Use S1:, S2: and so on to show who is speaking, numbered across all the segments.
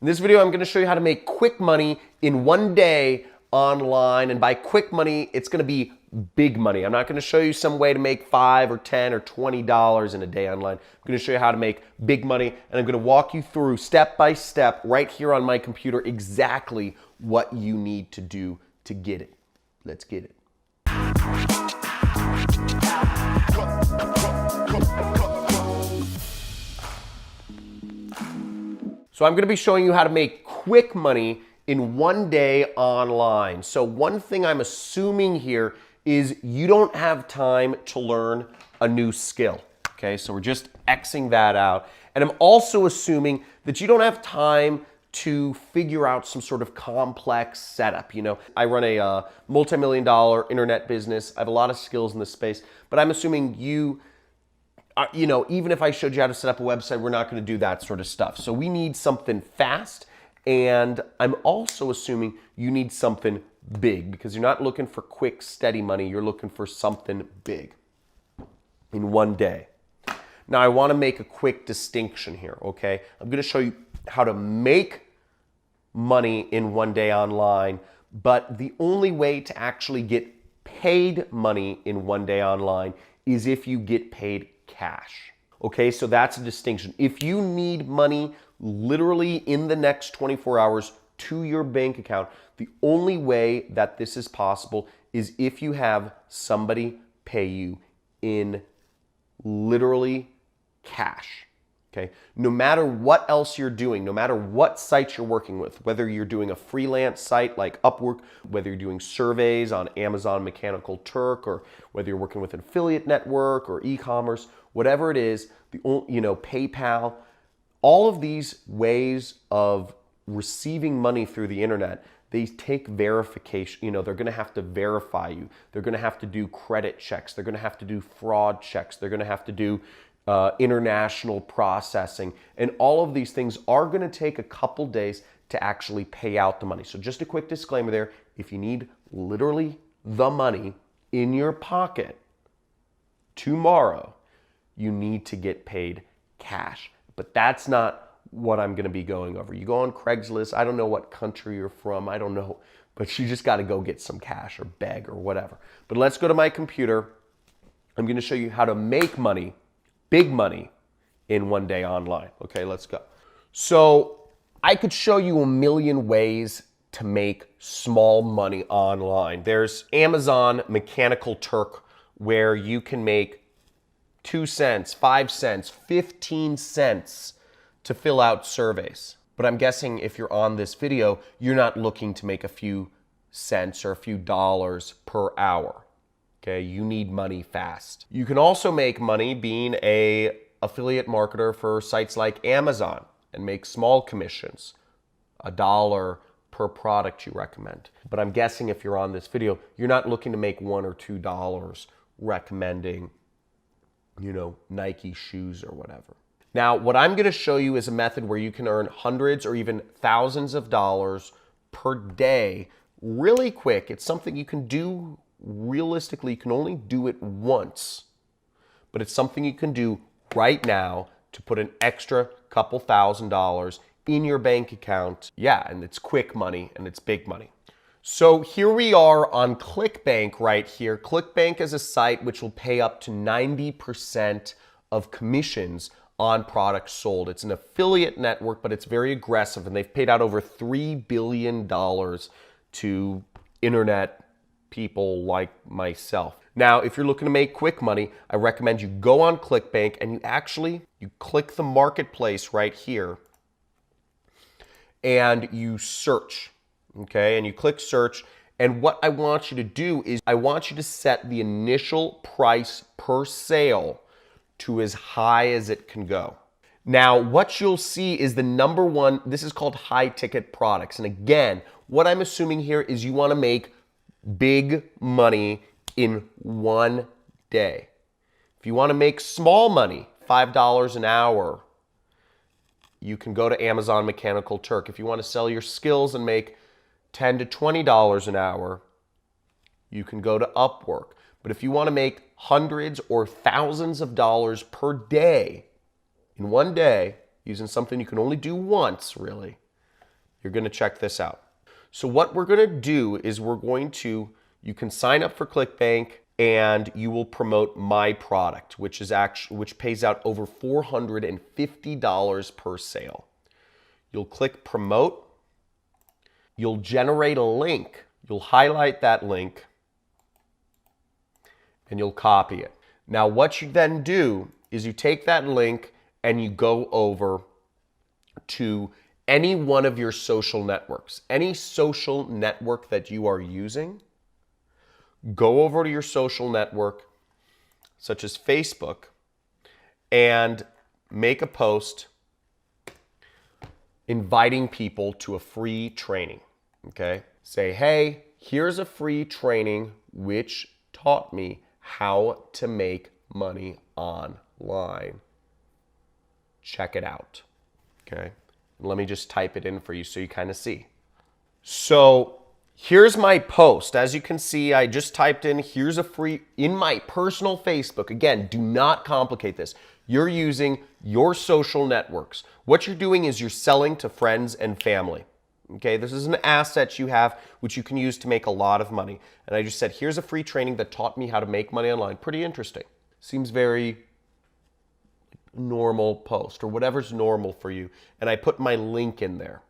S1: In this video, I'm going to show you how to make quick money in one day online. And by quick money, it's going to be big money. I'm not going to show you some way to make $5 or $10 or $20 in a day online. I'm going to show you how to make big money, and I'm going to walk you through step by step right here on my computer exactly what you need to do to get it. Let's get it. So I'm going to be showing you how to make quick money in one day online. So one thing I'm assuming here is you don't have time to learn a new skill. Okay, so we're just Xing that out. And I'm also assuming that you don't have time to figure out some sort of complex setup. You know, I run a multi-million-dollar internet business. I have a lot of skills in this space, but I'm assuming you know, even if I showed you how to set up a website, we're not going to do that sort of stuff. So we need something fast, and I'm also assuming you need something big because you're not looking for quick, steady money. You're looking for something big in one day. Now, I want to make a quick distinction here, okay? I'm going to show you how to make money in one day online, but the only way to actually get paid money in one day online is if you get paid cash. Okay, so that's a distinction. If you need money literally in the next 24 hours to your bank account, the only way that this is possible is if you have somebody pay you in literally cash. Okay, no matter what else you're doing, no matter what sites you're working with, whether you're doing a freelance site like Upwork, whether you're doing surveys on Amazon Mechanical Turk, or whether you're working with an affiliate network or e-commerce, whatever it is, PayPal, all of these ways of receiving money through the internet, they take verification. They're going to have to verify you. They're going to have to do credit checks. They're going to have to do fraud checks. They're going to have to do international processing, and all of these things are going to take a couple days to actually pay out the money. So just a quick disclaimer there, if you need literally the money in your pocket tomorrow, you need to get paid cash. But that's not what I'm going to be going over. You go on Craigslist, I don't know what country you're from, I don't know, but you just got to go get some cash or beg or whatever. But let's go to my computer. I'm going to show you how to make money, big money, in one day online. Okay, let's go. So I could show you a million ways to make small money online. There's Amazon Mechanical Turk, where you can make 2 cents, 5 cents, 15 cents to fill out surveys. But I'm guessing if you're on this video, you're not looking to make a few cents or a few dollars per hour. Okay, you need money fast. You can also make money being an affiliate marketer for sites like Amazon and make small commissions, $1 per product you recommend. But I'm guessing if you're on this video, you're not looking to make $1 or $2 recommending, Nike shoes or whatever. Now, what I'm going to show you is a method where you can earn hundreds or even thousands of dollars per day really quick. It's something you can do. Realistically, you can only do it once, but it's something you can do right now to put an extra couple $1,000s in your bank account. Yeah, and it's quick money and it's big money. So here we are on ClickBank right here. ClickBank is a site which will pay up to 90% of commissions on products sold. It's an affiliate network, but it's very aggressive, and they've paid out over $3 billion to internet people like myself. Now, if you're looking to make quick money, I recommend you go on ClickBank and you click the marketplace right here and you search, okay? And you click search, and what I want you to do is I want you to set the initial price per sale to as high as it can go. Now, what you'll see is the number one, this is called high ticket products. And again, what I'm assuming here is you want to make big money in one day. If you want to make small money, $5 an hour, you can go to Amazon Mechanical Turk. If you want to sell your skills and make $10 to $20 an hour, you can go to Upwork. But if you want to make hundreds or thousands of dollars per day, in one day, using something you can only do once, really, You're going to check this out. So what we're going to do is you can sign up for ClickBank and you will promote my product, which pays out over $450 per sale. You'll click promote. You'll generate a link. You'll highlight that link and you'll copy it. Now what you then do is you take that link and you go over to any one of your social networks. Any social network that you are using, go over to your social network, such as Facebook, and make a post inviting people to a free training, okay? Say, hey, here's a free training which taught me how to make money online. Check it out, okay? Let me just type it in for you so you kind of see. So here's my post. As you can see, I just typed in, here's a free, in my personal Facebook. Again, do not complicate this. You're using your social networks. What you're doing is you're selling to friends and family. Okay, this is an asset you have which you can use to make a lot of money. And I just said, here's a free training that taught me how to make money online. Pretty interesting. Seems very normal post or whatever's normal for you. And I put my link in there.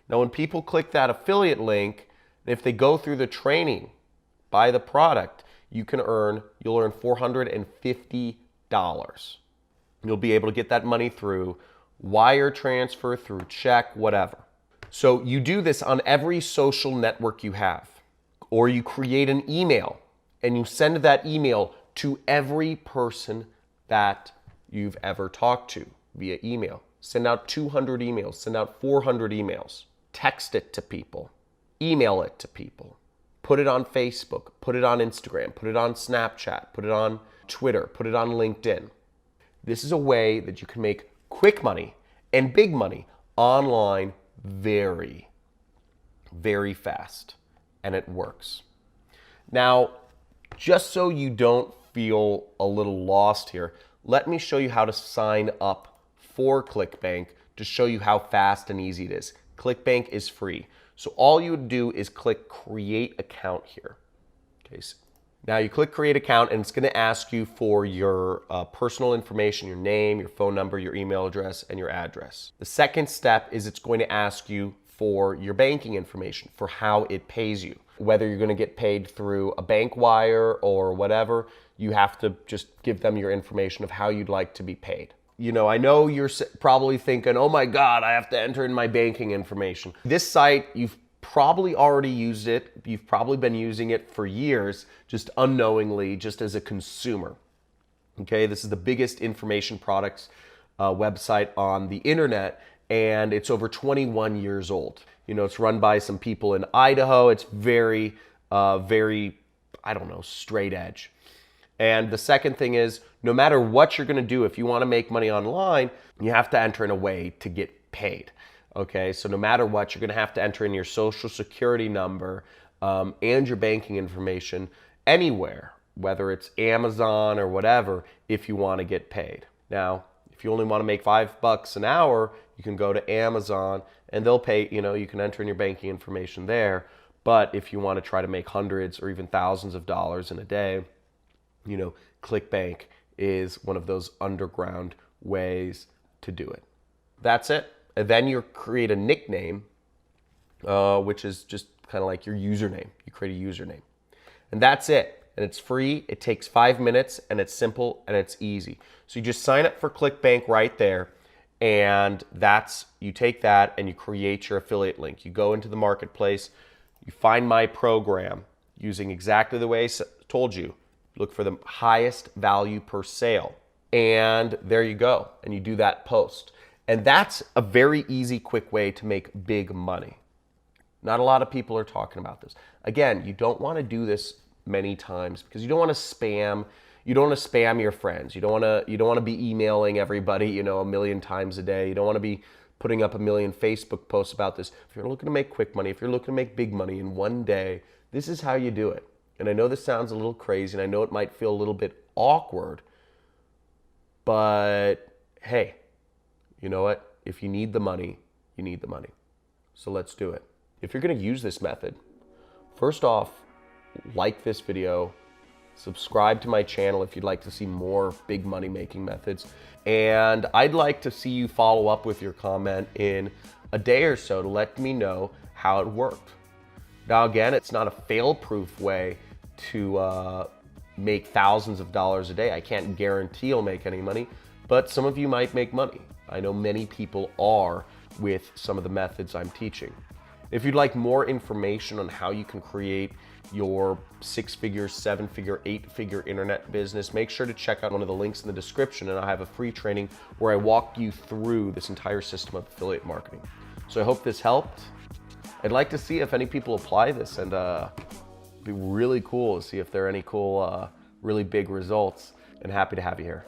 S1: Now, when people click that affiliate link, if they go through the training, buy the product, you'll earn $450. You'll be able to get that money through wire transfer, through check, whatever. So you do this on every social network you have, or you create an email and you send that email to every person that you've ever talked to via email. Send out 200 emails, send out 400 emails, text it to people, email it to people, put it on Facebook, put it on Instagram, put it on Snapchat, put it on Twitter, put it on LinkedIn. This is a way that you can make quick money and big money online very, very fast, and it works. Now, just so you don't feel a little lost here, let me show you how to sign up for ClickBank to show you how fast and easy it is. ClickBank is free. So all you would do is click create account here. Okay, so now you click create account and it's going to ask you for your personal information, your name, your phone number, your email address, and your address. The second step is it's going to ask you for your banking information, for how it pays you. Whether you're going to get paid through a bank wire or whatever, you have to just give them your information of how you'd like to be paid. You know, I know you're probably thinking, oh my God, I have to enter in my banking information. This site, you've probably already used it. You've probably been using it for years, just unknowingly, just as a consumer. Okay, this is the biggest information products website on the internet, and it's over 21 years old. You know, it's run by some people in Idaho. It's very, I don't know, straight edge. And the second thing is, no matter what you're going to do, if you want to make money online, you have to enter in a way to get paid. Okay, so no matter what, you're going to have to enter in your social security number and your banking information anywhere, whether it's Amazon or whatever, if you want to get paid. Now, if you only want to make $5 an hour, you can go to Amazon and they'll pay, you know, you can enter in your banking information there. But if you want to try to make hundreds or even thousands of dollars in a day, you know, ClickBank is one of those underground ways to do it. That's it. And then you create a nickname, which is just kind of like your username. You create a username. And that's it. And it's free. It takes 5 minutes and it's simple and it's easy. So you just sign up for ClickBank right there. And you take that and you create your affiliate link. You go into the marketplace, you find my program using exactly the way I told you. Look for the highest value per sale. And there you go. And you do that post. And that's a very easy, quick way to make big money. Not a lot of people are talking about this. Again, you don't want to do this many times because you don't want to spam. You don't want to spam your friends. You don't want to be emailing everybody, you know, 1,000,000 times a day. You don't want to be putting up 1,000,000 Facebook posts about this. If you're looking to make quick money, if you're looking to make big money in one day, this is how you do it. And I know this sounds a little crazy, and I know it might feel a little bit awkward, but hey, you know what? If you need the money, you need the money. So let's do it. If you're gonna use this method, first off, like this video, subscribe to my channel if you'd like to see more big money making methods. And I'd like to see you follow up with your comment in a day or so to let me know how it worked. Now again, it's not a fail-proof way to make thousands of dollars a day. I can't guarantee you'll make any money, but some of you might make money. I know many people are with some of the methods I'm teaching. If you'd like more information on how you can create your 6-figure, 7-figure, 8-figure internet business, make sure to check out one of the links in the description, and I have a free training where I walk you through this entire system of affiliate marketing. So I hope this helped. I'd like to see if any people apply this, and it'd be really cool to see if there are any cool, really big results, and happy to have you here.